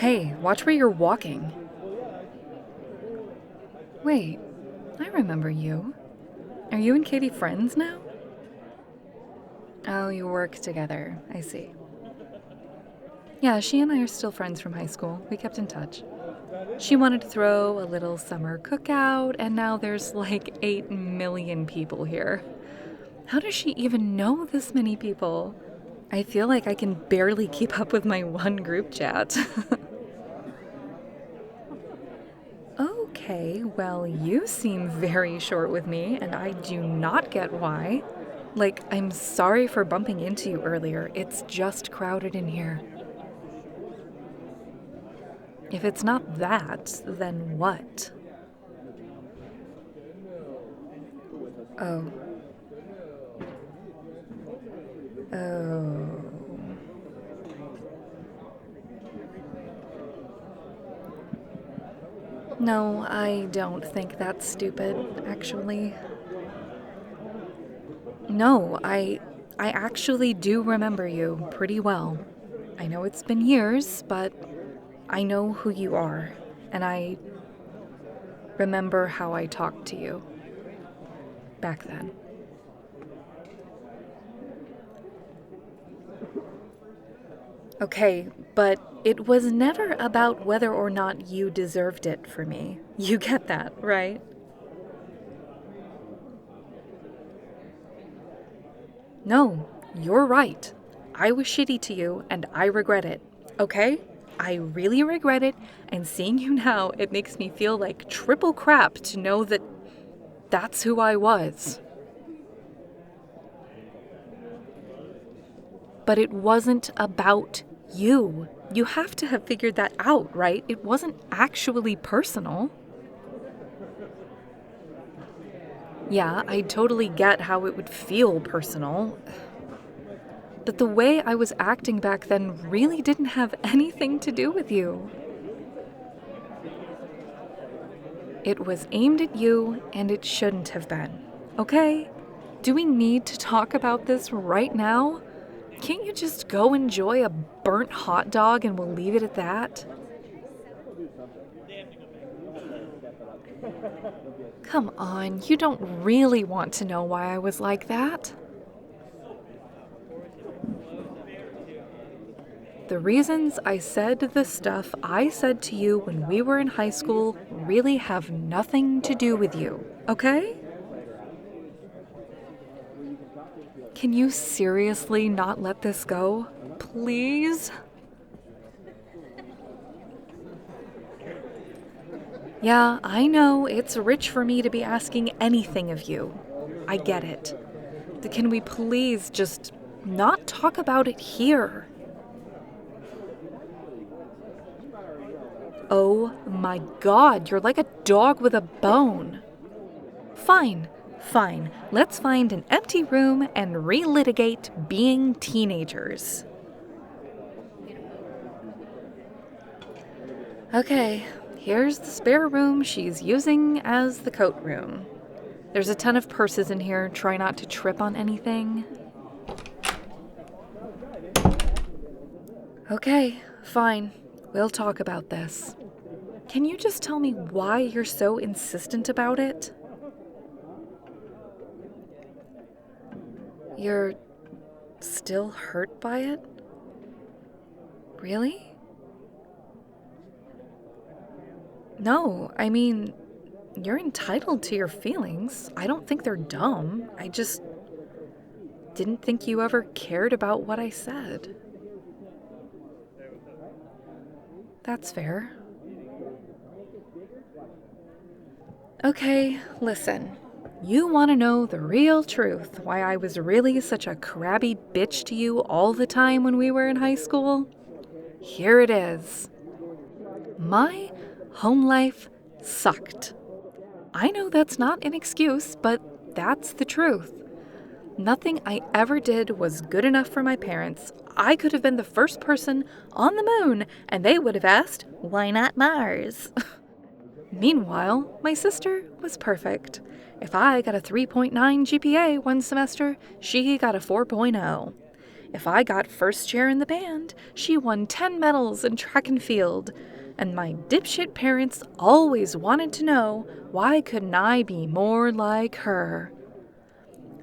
Hey, watch where you're walking. Wait, I remember you. Are you and Katie friends now? Oh, you work together. I see. Yeah, she and I are still friends from high school. We kept in touch. She wanted to throw a little summer cookout, and now there's like 8 million people here. How does she even know this many people? I feel like I can barely keep up with my one group chat. Okay, well, you seem very short with me, and I do not get why. Like, I'm sorry for bumping into you earlier. It's just crowded in here. If it's not that, then what? Oh. Oh. No, I don't think that's stupid, actually. No, I actually do remember you pretty well. I know it's been years, but I know who you are, and I remember how I talked to you back then. Okay, but it was never about whether or not you deserved it for me. You get that, right? No, you're right. I was shitty to you, and I regret it. Okay? I really regret it, and seeing you now, it makes me feel like triple crap to know that that's who I was. But it wasn't about you. You have to have figured that out, right? It wasn't actually personal. Yeah, I totally get how it would feel personal. But the way I was acting back then really didn't have anything to do with you. It was aimed at you, and it shouldn't have been. Okay? Do we need to talk about this right now? Can't you just go enjoy a burnt hot dog and we'll leave it at that? Come on, you don't really want to know why I was like that. The reasons I said the stuff I said to you when we were in high school really have nothing to do with you, okay? Can you seriously not let this go? Please? Yeah, I know it's rich for me to be asking anything of you. I get it. Can we please just not talk about it here? Oh my God, you're like a dog with a bone. Fine. Let's find an empty room and relitigate being teenagers. Okay, here's the spare room she's using as the coat room. There's a ton of purses in here. Try not to trip on anything. Okay, fine. We'll talk about this. Can you just tell me why you're so insistent about it? You're still hurt by it? Really? No, I mean, you're entitled to your feelings. I don't think they're dumb. I just didn't think you ever cared about what I said. That's fair. Okay, listen. You want to know the real truth, why I was really such a crabby bitch to you all the time when we were in high school? Here it is. My home life sucked. I know that's not an excuse, but that's the truth. Nothing I ever did was good enough for my parents. I could have been the first person on the moon, and they would have asked, why not Mars? Meanwhile, my sister was perfect. If I got a 3.9 GPA one semester, she got a 4.0. if I got first chair in the band, she won 10 medals in track and field. And my dipshit parents always wanted to know why couldn't I be more like her.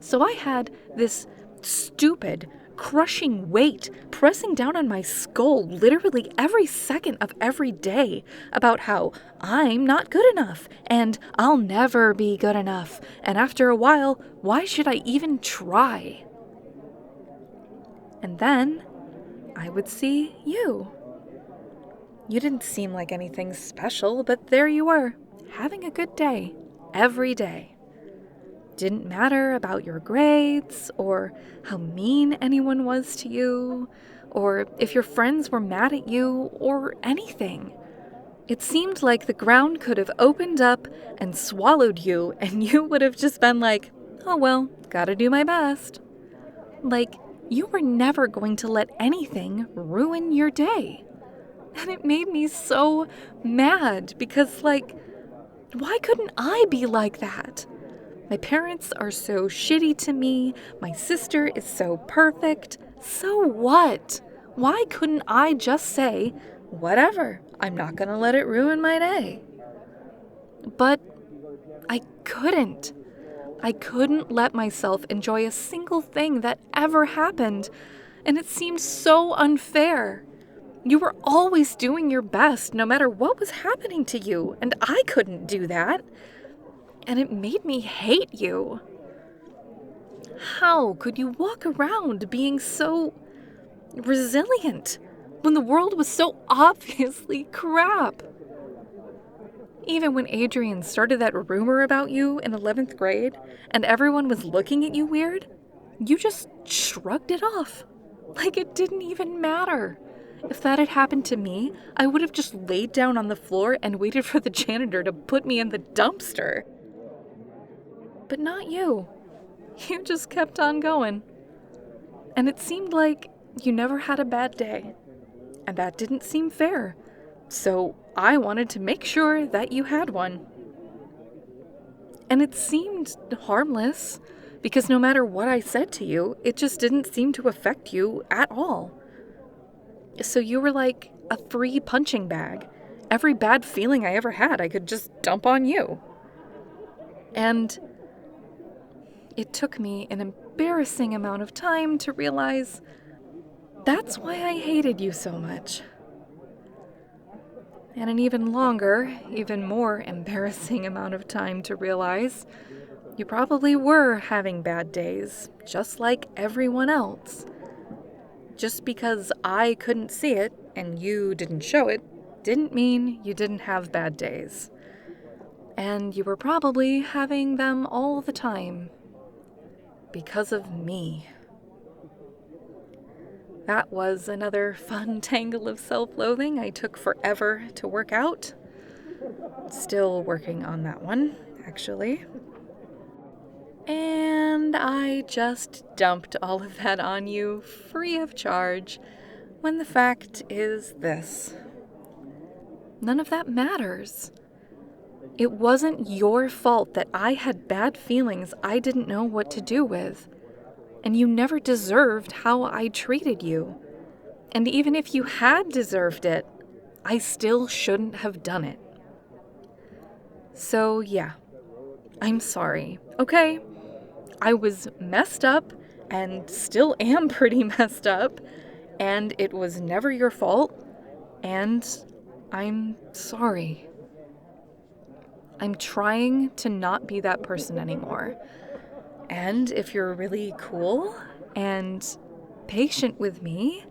So I had this stupid, crushing weight pressing down on my skull literally every second of every day about how I'm not good enough and I'll never be good enough. And after a while, why should I even try? And then I would see you. You didn't seem like anything special, but there you were, having a good day, every day. Didn't matter about your grades, or how mean anyone was to you, or if your friends were mad at you, or anything. It seemed like the ground could have opened up and swallowed you, and you would have just been like, oh well, gotta do my best. Like, you were never going to let anything ruin your day. And it made me so mad because, like, why couldn't I be like that? My parents are so shitty to me. My sister is so perfect. So what? Why couldn't I just say, whatever, I'm not gonna let it ruin my day? But I couldn't. I couldn't let myself enjoy a single thing that ever happened. And it seemed so unfair. You were always doing your best, no matter what was happening to you, and I couldn't do that. And it made me hate you. How could you walk around being so resilient when the world was so obviously crap? Even when Adrian started that rumor about you in 11th grade and everyone was looking at you weird, you just shrugged it off. Like it didn't even matter. If that had happened to me, I would have just laid down on the floor and waited for the janitor to put me in the dumpster. But not you. You just kept on going. And it seemed like you never had a bad day. And that didn't seem fair. So I wanted to make sure that you had one. And it seemed harmless, because no matter what I said to you, it just didn't seem to affect you at all. So you were like a free punching bag. Every bad feeling I ever had, I could just dump on you. And it took me an embarrassing amount of time to realize that's why I hated you so much. And an even longer, even more embarrassing amount of time to realize you probably were having bad days, just like everyone else. Just because I couldn't see it and you didn't show it didn't mean you didn't have bad days. And you were probably having them all the time. Because of me. That was another fun tangle of self-loathing I took forever to work out. Still working on that one, actually. And I just dumped all of that on you free of charge, when the fact is this. None of that matters. It wasn't your fault that I had bad feelings I didn't know what to do with. And you never deserved how I treated you. And even if you had deserved it, I still shouldn't have done it. So yeah, I'm sorry, okay? I was messed up and still am pretty messed up, and it was never your fault, and I'm sorry. I'm trying to not be that person anymore. And if you're really cool and patient with me,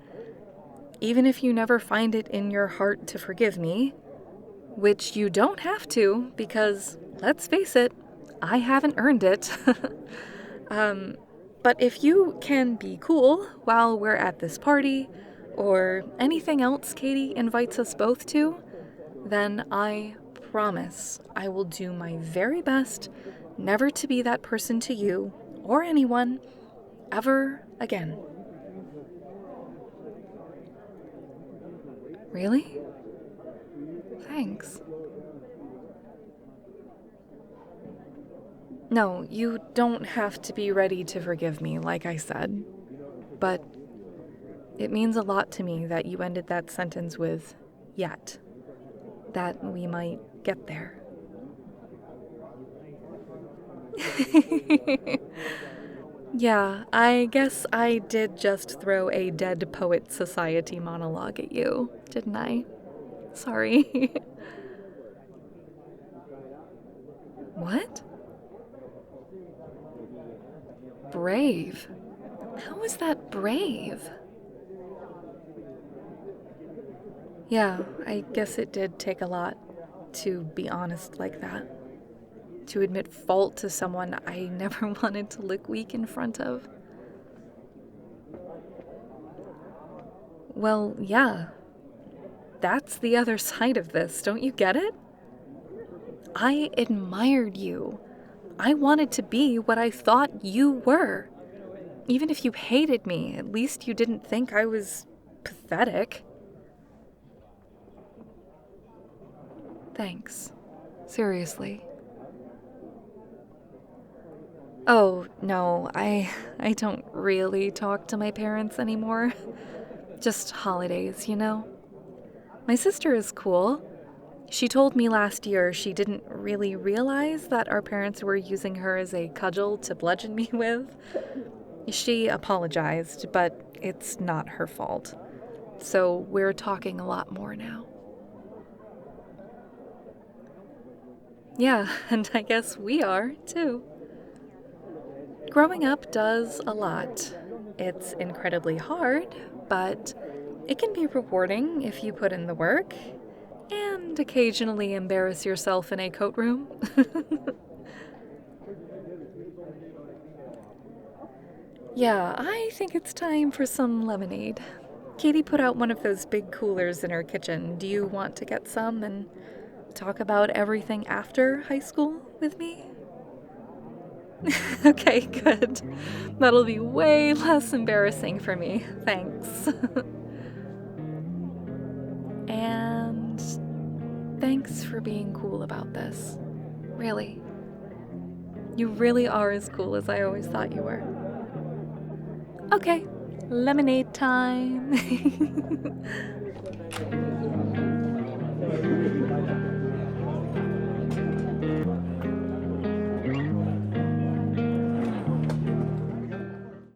even if you never find it in your heart to forgive me, which you don't have to, because, let's face it, I haven't earned it. But if you can be cool while we're at this party, or anything else Katie invites us both to, then I promise I will do my very best never to be that person to you, or anyone, ever again. Really? Thanks. No, you don't have to be ready to forgive me, like I said. But It means a lot to me that you ended that sentence with yet. That we might get there. Yeah, I guess I did just throw a Dead Poet Society monologue at you, didn't I? Sorry. What? Brave? How is that brave? Yeah, I guess it did take a lot to be honest like that. To admit fault to someone I never wanted to look weak in front of. Well, yeah. That's the other side of this, don't you get it? I admired you. I wanted to be what I thought you were. Even if you hated me, at least you didn't think I was pathetic. Thanks. Seriously. Oh, no, I don't really talk to my parents anymore. Just holidays, you know? My sister is cool. She told me last year she didn't really realize that our parents were using her as a cudgel to bludgeon me with. She apologized, but it's not her fault. So we're talking a lot more now. Yeah, and I guess we are, too. Growing up does a lot. It's incredibly hard, but it can be rewarding if you put in the work and occasionally embarrass yourself in a coat room. Yeah, I think it's time for some lemonade. Katie put out one of those big coolers in her kitchen. Do you want to get some and talk about everything after high school with me? Okay, good. That'll be way less embarrassing for me. Thanks. And thanks for being cool about this. Really. You really are as cool as I always thought you were. Okay, lemonade time.